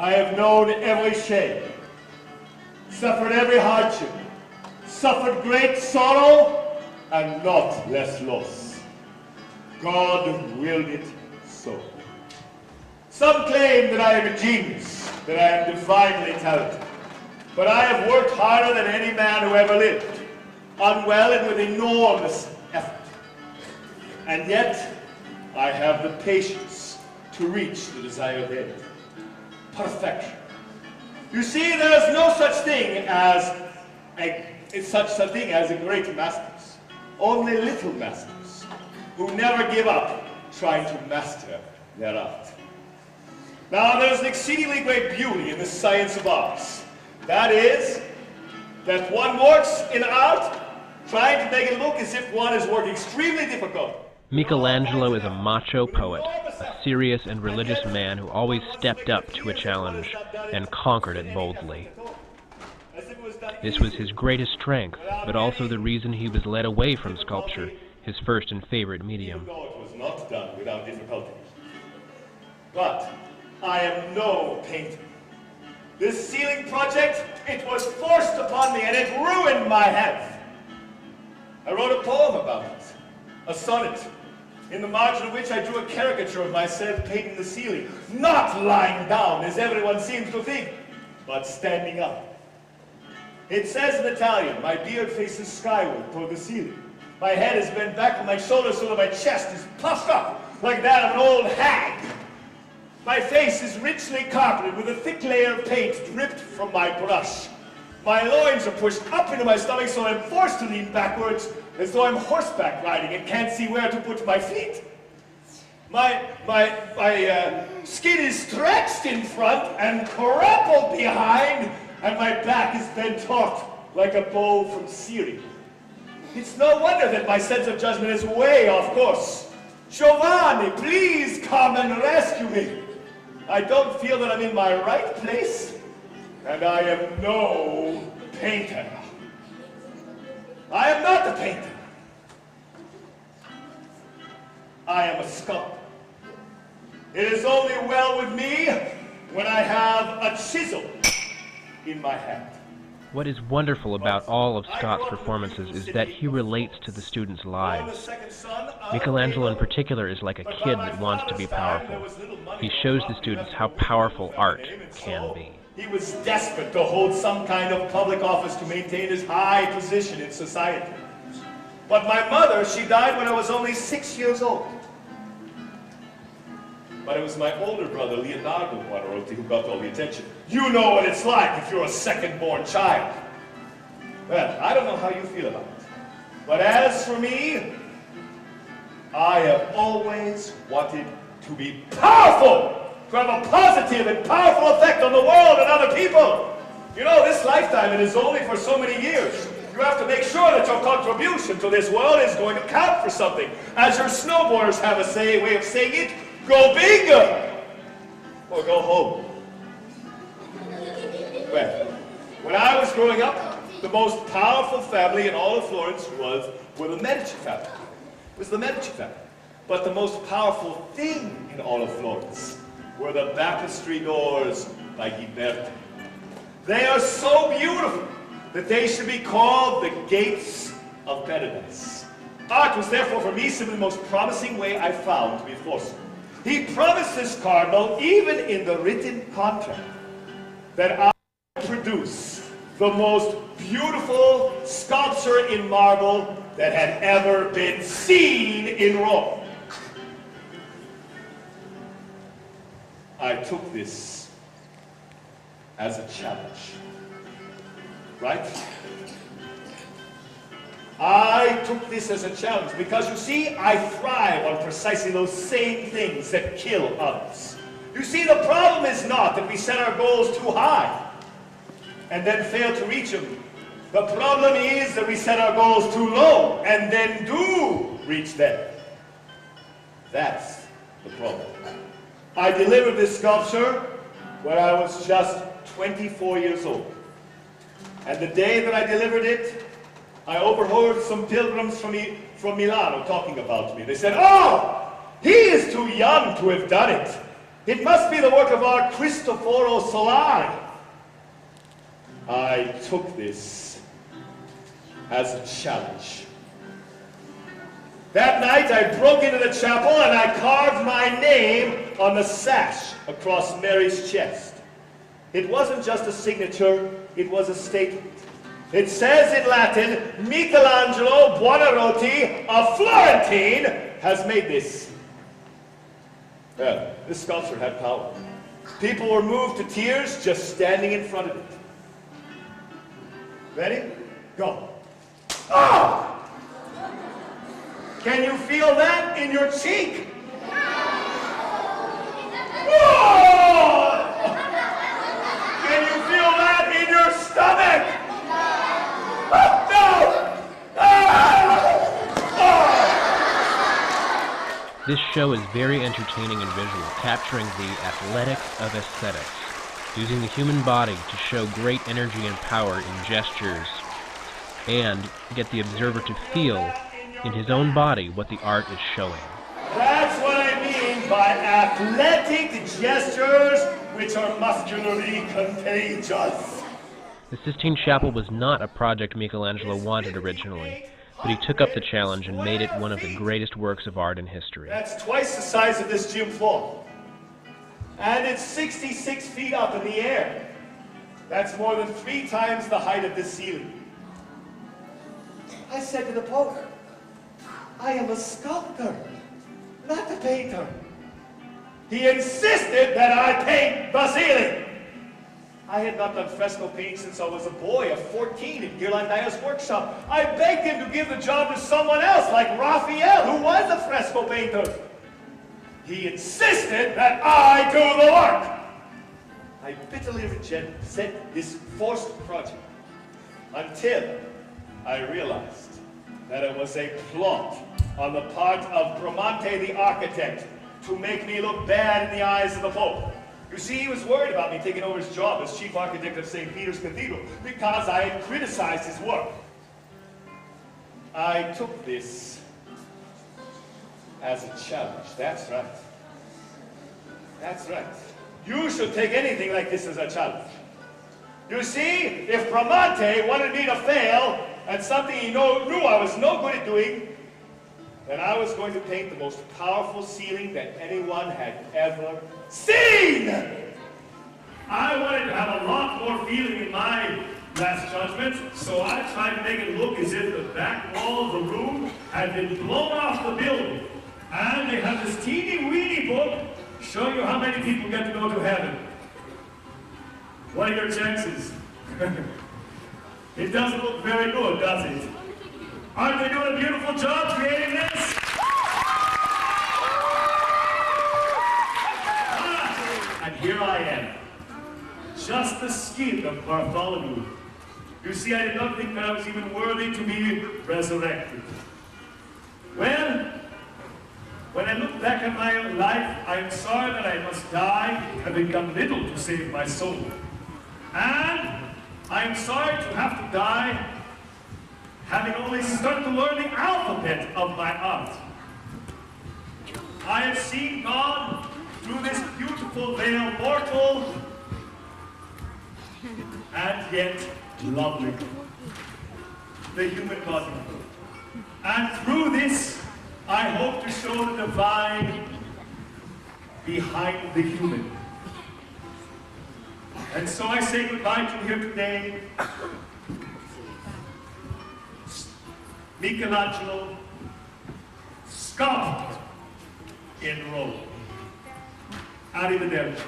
I have known every shame, suffered every hardship, suffered great sorrow, and not less loss. God willed it so. Some claim that I am a genius, that I am divinely talented. But I have worked harder than any man who ever lived, unwell and with enormous effort. And yet, I have the patience to reach the desired end. Perfection. You see, there is no such thing as a great masters. Only little masters who never give up trying to master their art. Now, there's an exceedingly great beauty in the science of arts. That is, that one works in art trying to make it look as if one is working extremely difficult. Michelangelo is a macho poet, a serious and religious man who always stepped up to a challenge and conquered it boldly. This was his greatest strength, but also the reason he was led away from sculpture, his first and favorite medium. It was not done without difficulty. But I am no painter. This ceiling project, it was forced upon me and it ruined my health. I wrote a poem about it, a sonnet, in the margin of which I drew a caricature of myself painting the ceiling, not lying down as everyone seems to think, but standing up. It says in Italian, my beard faces skyward toward the ceiling. My head is bent back on my shoulders so that my chest is puffed up like that of an old hag. My face is richly carpeted with a thick layer of paint dripped from my brush. My loins are pushed up into my stomach so I'm forced to lean backwards as though I'm horseback riding and can't see where to put my feet. My skin is stretched in front and crumpled behind, and my back is bent taut like a bow from Syria. It's no wonder that my sense of judgment is way off course. Giovanni, please come and rescue me. I don't feel that I'm in my right place, and I am no painter. I am not a painter. I am a sculptor. It is only well with me when I have a chisel in my hand. What is wonderful about all of Scott's performances is that he relates to the students' lives. Michelangelo in particular is like a kid that wants to be powerful. He shows the students how powerful art can be. He was desperate to hold some kind of public office to maintain his high position in society. But my mother, she died when I was only 6 years old. But it was my older brother, Leonardo Buonarroti, who got all the attention. You know what it's like if you're a second-born child. Well, I don't know how you feel about it. But as for me, I have always wanted to be powerful, to have a positive and powerful effect on the world and other people. You know, this lifetime, it is only for so many years. You have to make sure that your contribution to this world is going to count for something. As your snowboarders have a way of saying it, go big or go home. Well, when I was growing up, the most powerful family in all of Florence were the Medici family. It was the Medici family. But the most powerful thing in all of Florence were the baptistry doors by Ghiberti. They are so beautiful that they should be called the gates of paradise. Art was therefore for me simply the most promising way I found to be forceful. He promised this cardinal, even in the written contract, that I would produce the most beautiful sculpture in marble that had ever been seen in Rome. I took this as a challenge, right? I took this as a challenge because, you see, I thrive on precisely those same things that kill others. You see, the problem is not that we set our goals too high and then fail to reach them. The problem is that we set our goals too low and then do reach them. That's the problem. I delivered this sculpture when I was just 24 years old. And the day that I delivered it, I overheard some pilgrims from Milano talking about me. They said, "Oh, he is too young to have done it. It must be the work of our Cristoforo Solari. I took this as a challenge. That night I broke into the chapel and I carved my name on the sash across Mary's chest. It wasn't just a signature, it was a statement. It says in Latin, Michelangelo Buonarroti, a Florentine, has made this. Well, this sculpture had power. People were moved to tears just standing in front of it. Ready? Go. Oh! Can you feel that in your cheek? Oh! Can you feel that in your stomach? Oh, no! Oh! This show is very entertaining and visual, capturing the athletics of aesthetics, using the human body to show great energy and power in gestures, and get the observer to feel in his own body what the art is showing. That's what I mean by athletic gestures which are muscularly contagious. The Sistine Chapel was not a project Michelangelo wanted originally, but he took up the challenge and made it one of the greatest works of art in history. That's twice the size of this gym floor. And it's 66 feet up in the air. That's more than 3 times the height of this ceiling. I said to the Pope, I am a sculptor, not a painter. He insisted that I paint the ceiling. I had not done fresco painting since I was a boy of 14 in Ghirlandaio's workshop. I begged him to give the job to someone else, like Raphael, who was a fresco painter. He insisted that I do the work. I bitterly rejected this forced project until I realized that it was a plot on the part of Bramante the architect to make me look bad in the eyes of the Pope. You see, he was worried about me taking over his job as chief architect of St. Peter's Cathedral because I had criticized his work. I took this as a challenge. That's right. That's right. You should take anything like this as a challenge. You see, if Bramante wanted me to fail at something he knew I was no good at doing, then I was going to paint the most powerful ceiling that anyone had ever seen! I wanted to have a lot more feeling in my last judgment, so I tried to make it look as if the back wall of the room had been blown off the building. And they have this teeny-weeny book showing you how many people get to go to heaven. What are your chances? It doesn't look very good, does it? Aren't they doing a beautiful job creating this? And here I am, just the skin of Bartholomew. You see, I did not think that I was even worthy to be resurrected. Well, when I look back at my own life, I am sorry that I must die, having done little to save my soul. And I am sorry to have to die, having only started to learn the alphabet of my art. I have seen God through this beautiful veil, mortal and yet lovely, the human body. And through this, I hope to show the divine behind the human. And so I say goodbye to you here today. Michelangelo, sculptor in Rome. Arrivederci.